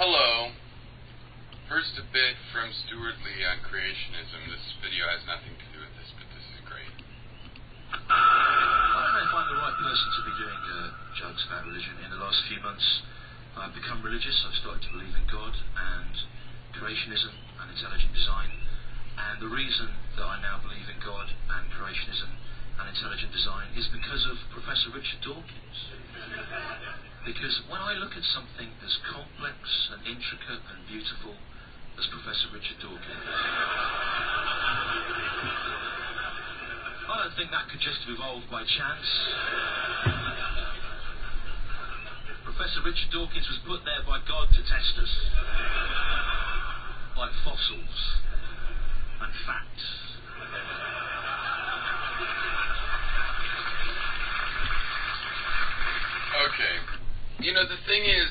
Hello. First a bit from Stuart Lee on creationism. This video has nothing to do with this, but this is great. Why don't I find the right person to be doing jokes about religion? In the last few months, I've become religious. I've started to believe in God and creationism and intelligent design. And the reason that I now believe in God and creationism and intelligent design is because of Professor Richard Dawkins. Because when I look at something as complex and intricate and beautiful as Professor Richard Dawkins, I don't think that could just have evolved by chance. Professor Richard Dawkins was put there by God to test us, like fossils and facts. Okay. You know, the thing is,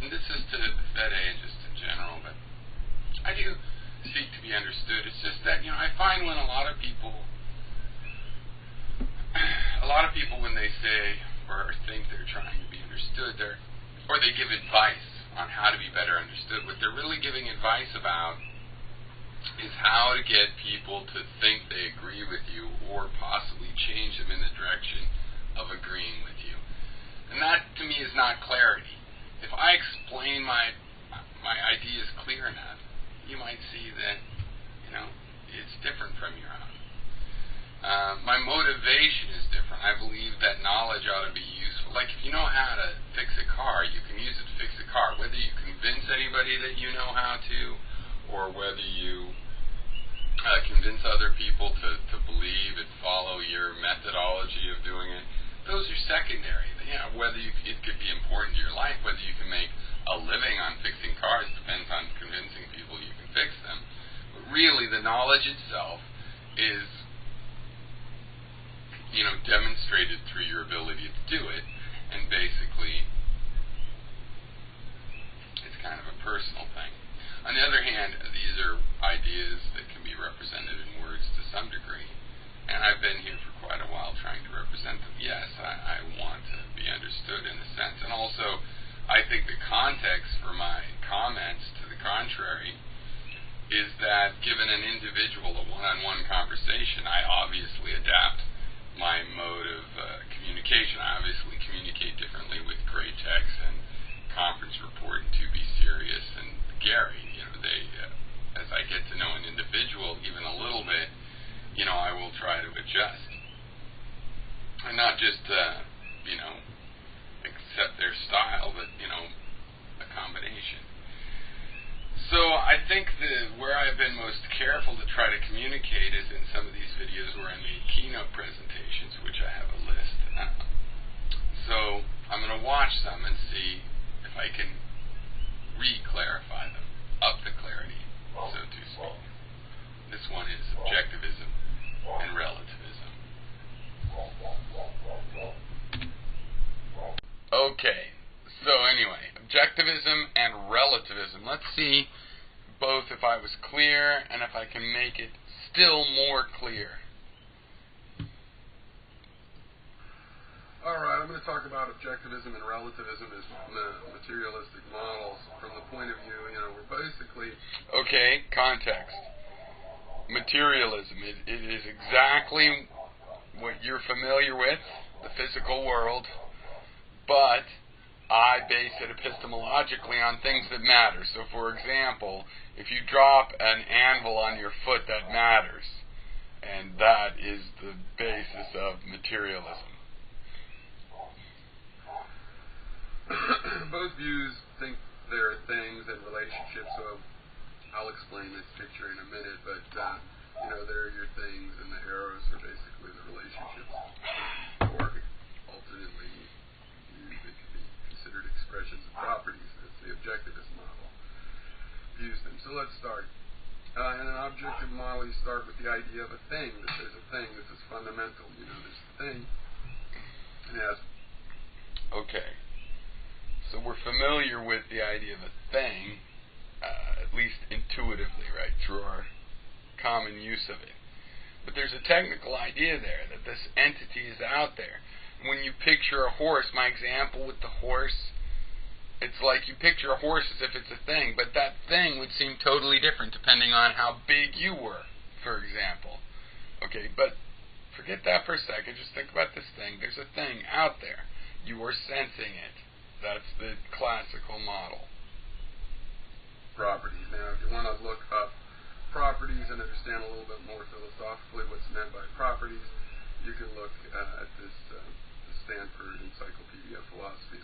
and this is to Fede and just in general, but I do seek to be understood. It's just that, I find when a lot of people when they say or think they're trying to be understood, or they give advice on how to be better understood, what they're really giving advice about is how to get people to think they agree with you or possibly change them in the direction of agreeing with you. And that, to me, is not clarity. If I explain my ideas clear enough, you might see that, it's different from your own. My motivation is different. I believe that knowledge ought to be useful. Like, if you know how to fix a car, you can use it to fix a car. Whether you convince anybody that you know how to, or whether you convince other people to believe and follow your methodology of doing it, those are secondary. Whether it could be important to your life, whether you can make a living on fixing cars depends on convincing people you can fix them. But really, the knowledge itself is, demonstrated through your ability to do it, and basically, it's kind of a personal thing. On the other hand, these are ideas that can be represented in words to some degree. And I've been here for quite a while trying to represent them. Yes, I want to be understood in a sense. And also, I think the context for my comments to the contrary is that given an individual a one-on-one conversation, I obviously adapt my mode of communication. I obviously communicate differently with Great Text and Conference Report and To Be Serious and Gary. As I get to know an individual even a little bit, I will try to adjust. And not just, accept their style, but, a combination. So I think where I've been most careful to try to communicate is in some of these videos where I made keynote presentations, which I have a list. So I'm going to watch some and see if I can re-clarify them, up the clarity, so to speak. This one is objectivism and relativism. Okay, so anyway, objectivism and relativism. Let's see both if I was clear and if I can make it still more clear. Alright, I'm going to talk about objectivism and relativism as materialistic models from the point of view, we're basically... Okay, context. Materialism. It is exactly what you're familiar with, the physical world, but I base it epistemologically on things that matter. So, for example, if you drop an anvil on your foot, that matters, and that is the basis of materialism. Both views think there are things and relationships, so I'll explain this picture in a minute, but, there are your things, and the arrows are basically the relationships, or alternately, they could be considered expressions of properties. That's the objectivist model. Views them. So let's start. In an objective model, you start with the idea of a thing, that there's a thing. This is fundamental. There's a thing, and it has... Okay. So we're familiar with the idea of a thing, at least intuitively, right, through our common use of it. But there's a technical idea there, that this entity is out there. When you picture a horse, my example with the horse, It's like you picture a horse as if it's a thing, but that thing would seem totally different depending on how big you were, for example. Okay, but forget that for a second. Just think about this thing. There's a thing out there. You are sensing it. That's the classical model. Properties. Now, if you want to look up properties and understand a little bit more philosophically what's meant by properties, you can look at this the Stanford Encyclopedia of Philosophy.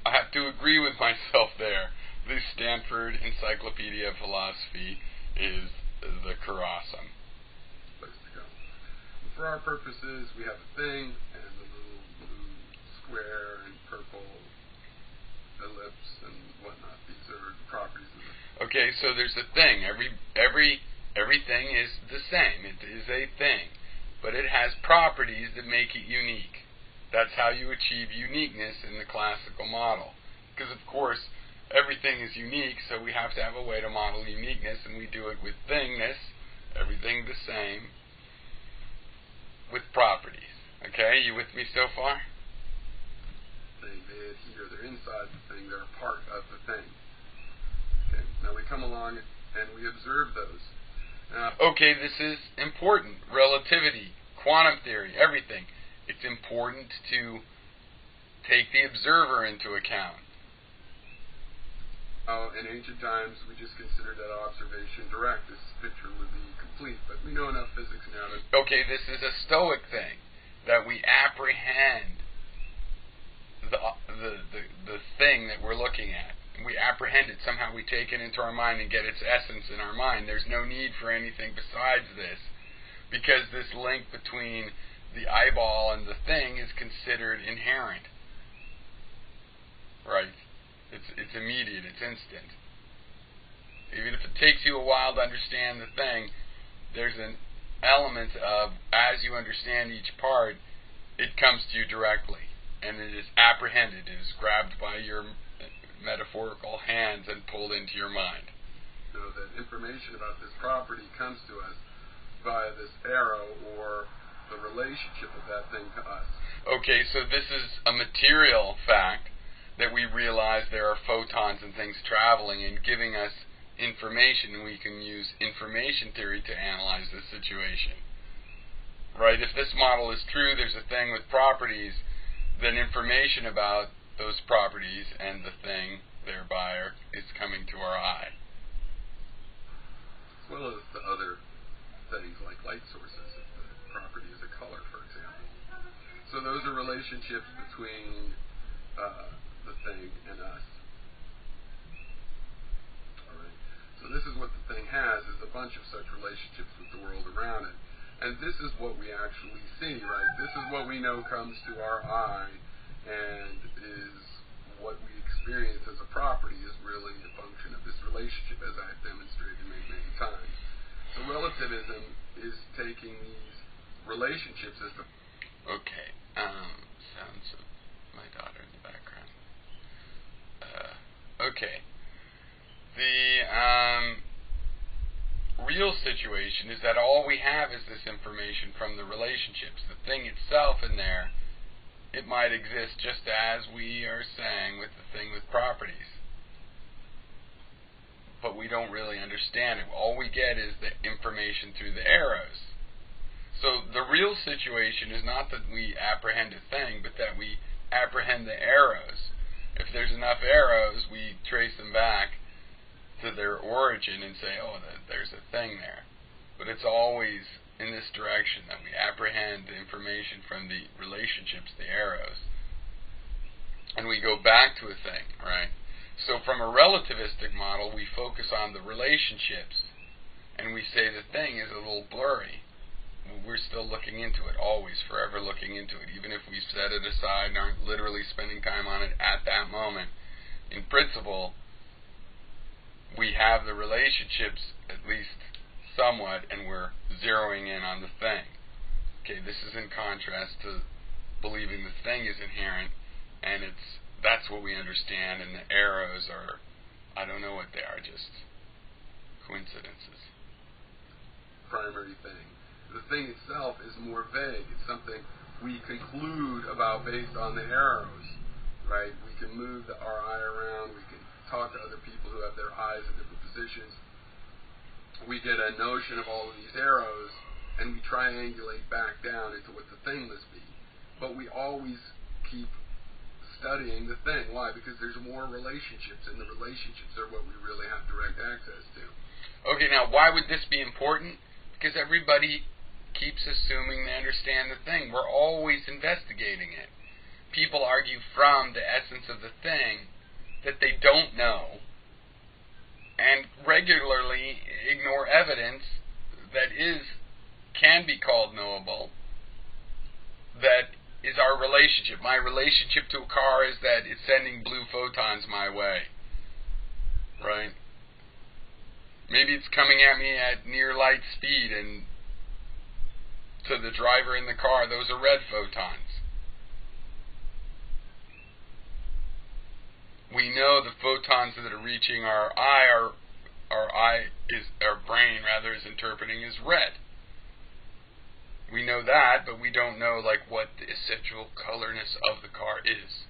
I have to agree with myself there. The Stanford Encyclopedia of Philosophy is the Karasam. Place to go. For our purposes, we have a thing and the little blue square and purple ellipse and whatnot. These are the properties of it. Okay, so there's a thing. Everything is the same. It is a thing, but it has properties that make it unique. That's how you achieve uniqueness in the classical model. Because, of course, everything is unique, so we have to have a way to model uniqueness, and we do it with thingness, everything the same, with properties. Okay, you with me so far? They adhere, they're inside the thing, they're a part of the thing. Okay, now we come along and we observe those. Okay, this is important. Relativity, quantum theory, everything. It's important to take the observer into account. In ancient times, we just considered that observation direct. This picture would be complete, but we know enough physics now to... Okay, this is a Stoic thing, that we apprehend the thing that we're looking at. We apprehend it. Somehow we take it into our mind and get its essence in our mind. There's no need for anything besides this, because this link between the eyeball and the thing is considered inherent. Right? It's immediate, it's instant. Even if it takes you a while to understand the thing, there's an element of, as you understand each part, it comes to you directly, and it is apprehended, it is grabbed by your metaphorical hands and pulled into your mind. So that information about this property comes to us via this arrow or the relationship of that thing to us. Okay, so this is a material fact that we realize there are photons and things traveling and giving us information, and we can use information theory to analyze this situation. Right? If this model is true, there's a thing with properties, then information about those properties and the thing thereby is coming to our eye. As well as the other things like light sources, if the property is a color, for example. So those are relationships between the thing and us. Alright. So this is what the thing has, is a bunch of such relationships with the world around it. And this is what we actually see, right? This is what we know comes to our eye and is what we experience as a property is really a function of this relationship, as I have demonstrated many, many times. So relativism is taking these relationships as the... Okay. Sounds of my daughter in the background. Okay. The real situation is that all we have is this information from the relationships. The thing itself in there, it might exist just as we are saying with the thing with properties. But we don't really understand it. All we get is the information through the arrows. So the real situation is not that we apprehend a thing, but that we apprehend the arrows. If there's enough arrows, we trace them back to their origin and say, oh, there's a thing there. But it's always in this direction that we apprehend the information from the relationships, the arrows. And we go back to a thing, right? So from a relativistic model, we focus on the relationships, and we say the thing is a little blurry. We're still looking into it, always, forever looking into it, even if we've set it aside and aren't literally spending time on it at that moment. In principle, we have the relationships, at least somewhat, and we're zeroing in on the thing. Okay, this is in contrast to believing the thing is inherent, and that's what we understand, and the arrows are, I don't know what they are, just coincidences. Primary thing. The thing itself is more vague. It's something we conclude about based on the arrows, right? We can move our eye around. We can talk to other people who have their eyes in different positions. We get a notion of all of these arrows, and we triangulate back down into what the thing must be. But we always keep studying the thing. Why? Because there's more relationships, and the relationships are what we really have direct access to. Okay, now why would this be important? Because everybody keeps assuming they understand the thing. We're always investigating it. People argue from the essence of the thing that they don't know, and regularly ignore evidence that can be called knowable, that is our relationship. My relationship to a car is that it's sending blue photons my way. Right? Maybe it's coming at me at near light speed, and to the driver in the car, those are red photons. We know the photons that are reaching our brain is interpreting as red. We know that, but we don't know what the essential colorness of the car is.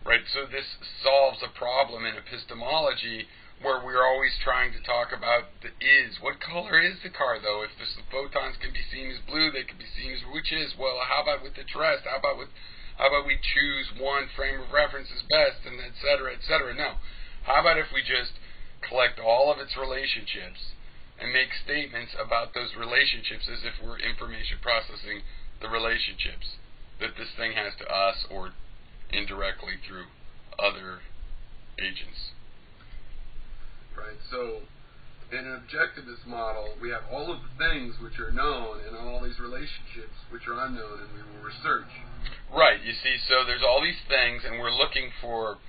Right? So this solves a problem in epistemology where we're always trying to talk about the is. What color is the car, though? If the photons can be seen as blue, they can be seen as which is. Well, how about with the rest? How about we choose one frame of reference as best, and et cetera, et cetera? No. How about if we just collect all of its relationships and make statements about those relationships as if we're information processing the relationships that this thing has to us or indirectly through other agents? Right, so in an objectivist model, we have all of the things which are known and all these relationships which are unknown, and we will research. Right, you see, so there's all these things, and we're looking for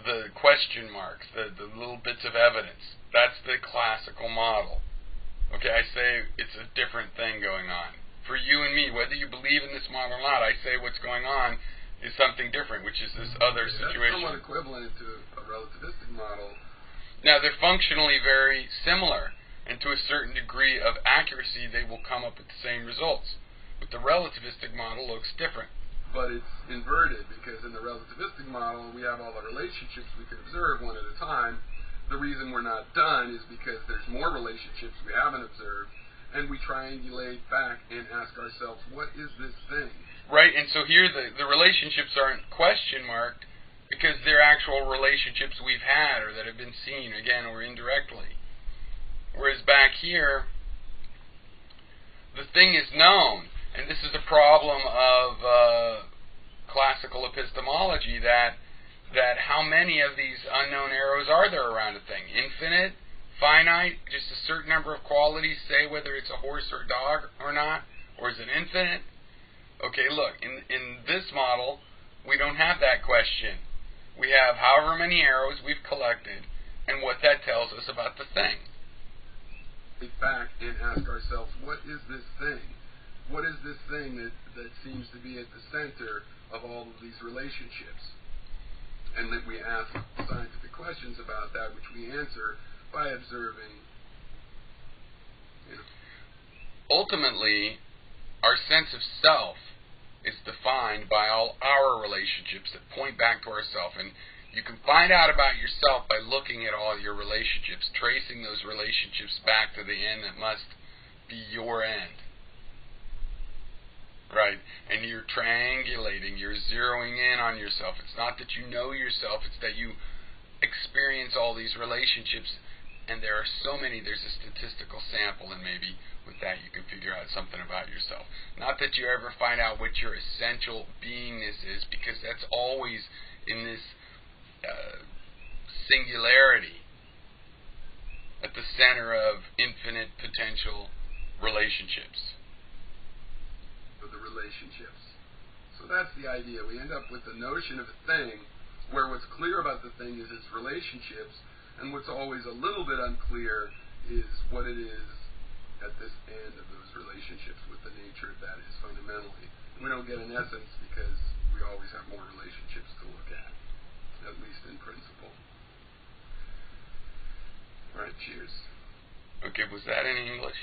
the question marks, the little bits of evidence. That's the classical model. Okay, I say it's a different thing going on. For you and me, whether you believe in this model or not, I say what's going on is something different, which is this other situation. That's somewhat equivalent to a relativistic model. Now, they're functionally very similar, and to a certain degree of accuracy, they will come up with the same results. But the relativistic model looks different. But it's inverted, because in the relativistic model, we have all the relationships we can observe one at a time. The reason we're not done is because there's more relationships we haven't observed, and we triangulate back and ask ourselves, what is this thing? Right, and so here the relationships aren't question marked, because they're actual relationships we've had or that have been seen, again, or indirectly. Whereas back here, the thing is known, and this is the problem of classical epistemology, that how many of these unknown arrows are there around a thing? Infinite? Finite? Just a certain number of qualities say whether it's a horse or a dog or not? Or is it infinite? Okay, look, in this model, we don't have that question. We have however many arrows we've collected and what that tells us about the thing. Get back and ask ourselves, what is this thing? What is this thing that seems to be at the center of all of these relationships? And that we ask scientific questions about that, which we answer by observing. Ultimately, our sense of self is defined by all our relationships that point back to ourself. And you can find out about yourself by looking at all your relationships, tracing those relationships back to the end that must be your end. Right? And you're triangulating, you're zeroing in on yourself. It's not that you know yourself, it's that you experience all these relationships, and there are so many, there's a statistical sample, and maybe with that you can figure out something about yourself. Not that you ever find out what your essential beingness is, because that's always in this singularity at the center of infinite potential relationships. Of the relationships. So that's the idea. We end up with the notion of a thing where what's clear about the thing is its relationships, and what's always a little bit unclear is what it is at this end of those relationships, what the nature of that is fundamentally. And we don't get an essence because we always have more relationships to look at least in principle. All right, cheers. Okay, was that in English?